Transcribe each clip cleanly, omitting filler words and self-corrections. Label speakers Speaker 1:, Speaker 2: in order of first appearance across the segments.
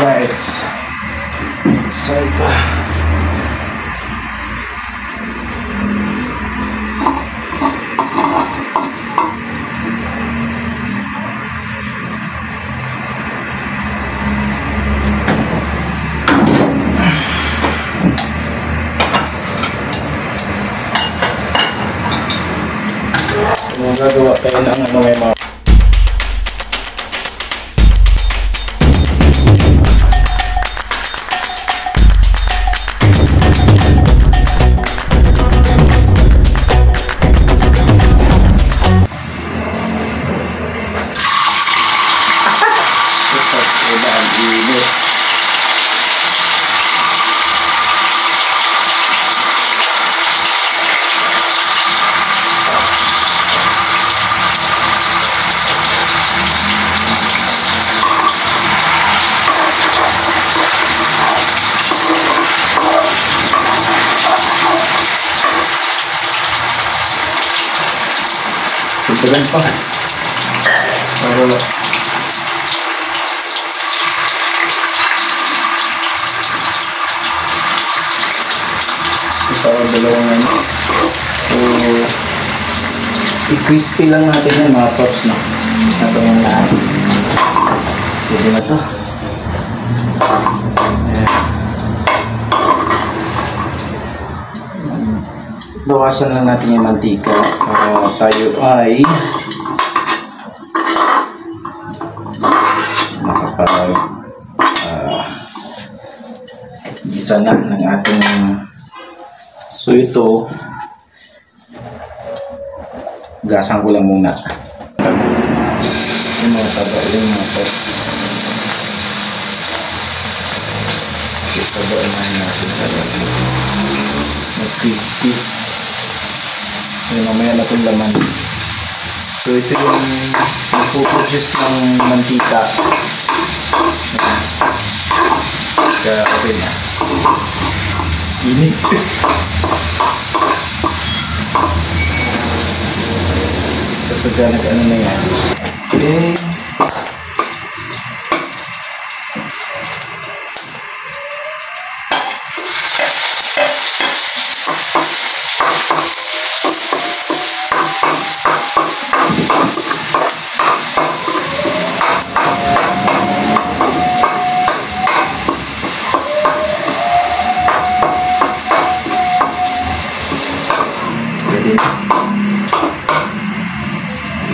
Speaker 1: Alright. So ito. Gagawa kayo ng ano may mga pa. Ito dalawang ano. So, i-crispy lang natin yan mga tops na. Ito yung lahat. Pwede na ito. Bawasan lang natin yung mantika para tayo ay makapag gisa na ng ating so ito gasan ko lang muna yung mga taba yung mga tos tabain natin mag-crispy. Yung mamaya na itong laman. So ito yung nagpo-produce ng mantika. Kaya okay na. Init. Kasi nag-ano na yan. Okay.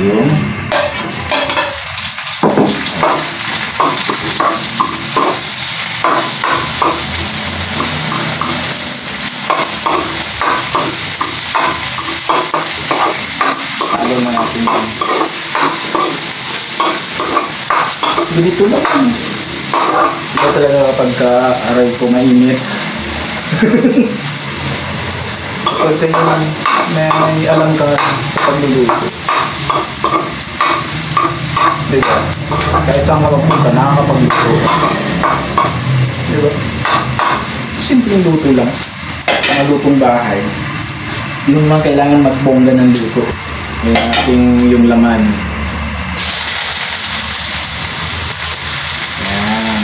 Speaker 1: Yun. Halo na natin yun. Ganito lang. Iba talaga pagka-aray ko mainit. Pag tayo may alam ka sa pagluluto. Diba? Kahit saan ka magpunta, nakakapagluto. Diba? Simpleng luto lang. Mga lutong bahay. Yung mga kailangan magbongga ng luto. Yung ating yung laman. Yan.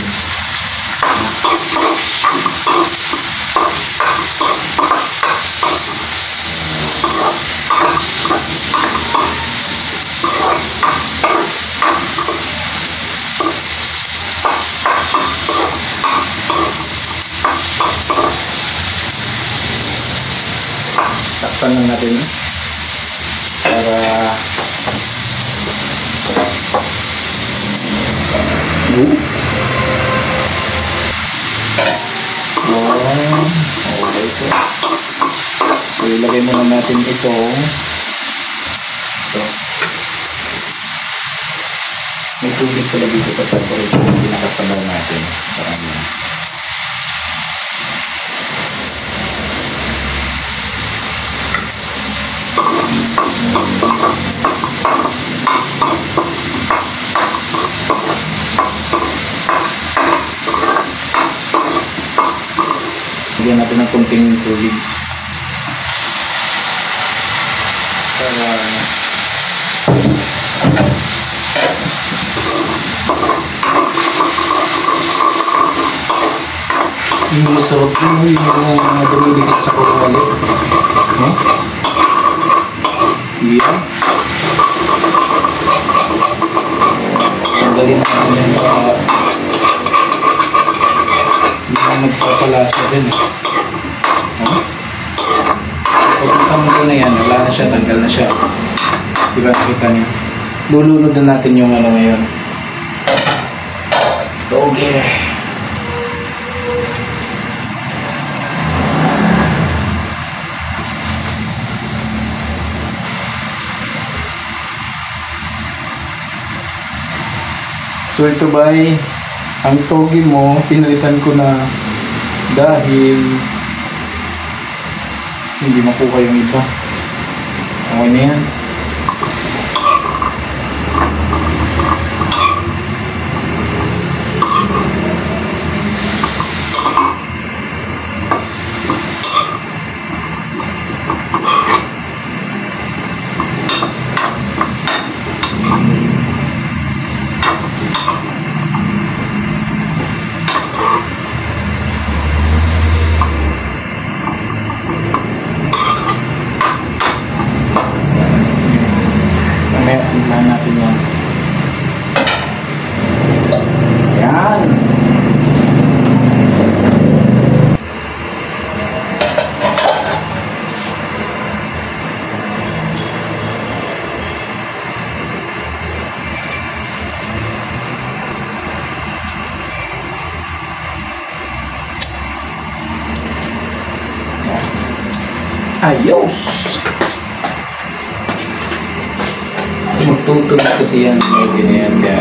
Speaker 1: Takpan lang natin para okay ito. So ilagay muna natin ito. May tubig pala dito kapag ito yung pinakasabaw natin sa kanya. Lagyan natin ng konting tubig para Yung masarap yun, yung dumidikit sa kawali. Huh? Yan. Tanggalin natin yan para hindi na nagpapalasa din. Huh? Pagpunta mo na yan, wala na siya, tanggal na siya. Diba nakita niyo? Lulunod na natin yung ano ngayon. Toge. So ito ba ay ang toge mo, pinalitan ko na dahil hindi makuha yung iba. Okay na yan. Tingnan natin yan. Yan. Ayos. Magtutuloy kasi yan, hindi na yan kaya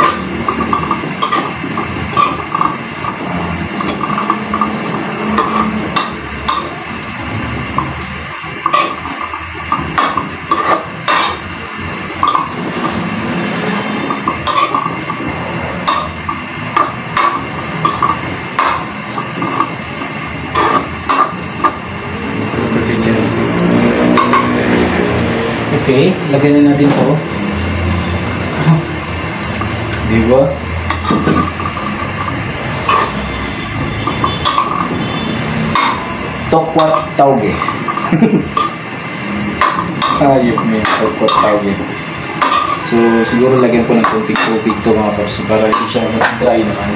Speaker 1: okay, lagyan na natin ito. Diba? Tokwat tauge. Ayop mo yun, tokwat tauge. So, siguro lagyan ko ng konting tubig ito mga paps para hindi siya dry naman.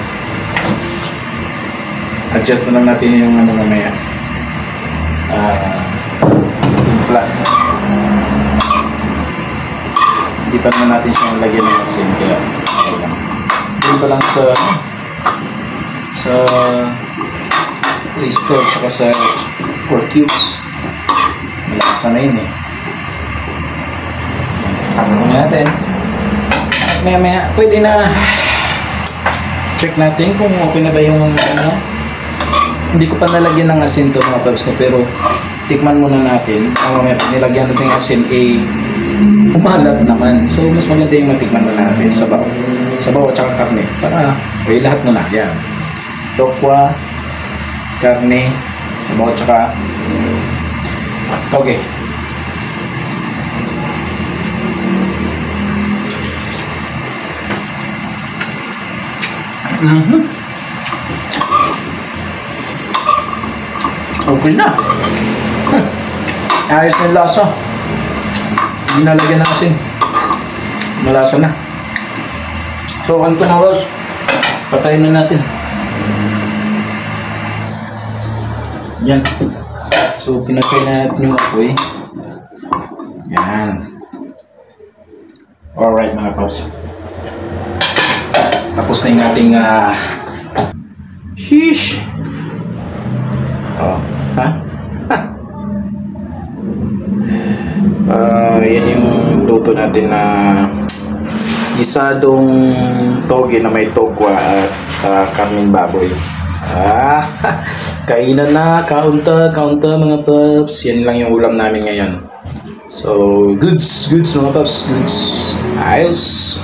Speaker 1: Adjust na lang natin yung ano mamaya. Timpla. Hindi pa naman natin siyang lagyan ng asin kaya dito lang sa oyster saka sa pork cubes. Malasa na yun eh. Ano natin? Maya pwede na check natin kung okay na ba yung ano. Hindi ko pa nalagyan ng asin to mga paps pero tikman muna natin. Mamaya pag nilagyan natin ng asin umalat naman. So, mas maganda yung matikman na natin sabaw. Sabaw at saka karne. Para, lahat mo na. Yan. Tokwa, karne, sabaw at saka toge. Okay na. Ayos na yung lasa. Hindi nalagyan ng asin. Malasa na. So, ano ito na Rose? Patayin na natin. Yan. So, pinatay na natin yung apoy. Yan. Alright mga paps. Tapos na yung ating sheesh. Oh. Ha? Yan yung luto natin na gisadong toge na may tokwa at karning baboy. Kainan na, kaunta mga paps. Yan lang yung ulam namin ngayon. So, goods mga paps, goods. Ayos.